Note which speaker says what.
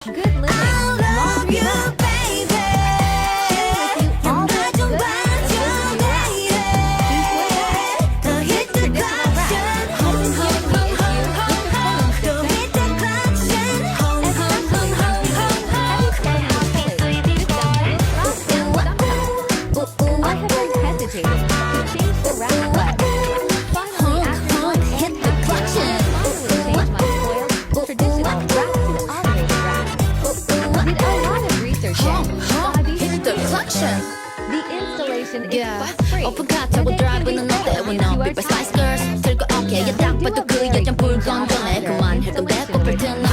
Speaker 1: Good living. Laundry lab.
Speaker 2: 오픈 카 타고 드라이브는 어때? We know people spice girls 들고 어깨에 딱 봐도 그 여잔 불건전해 그만할 건데 꽃을 트는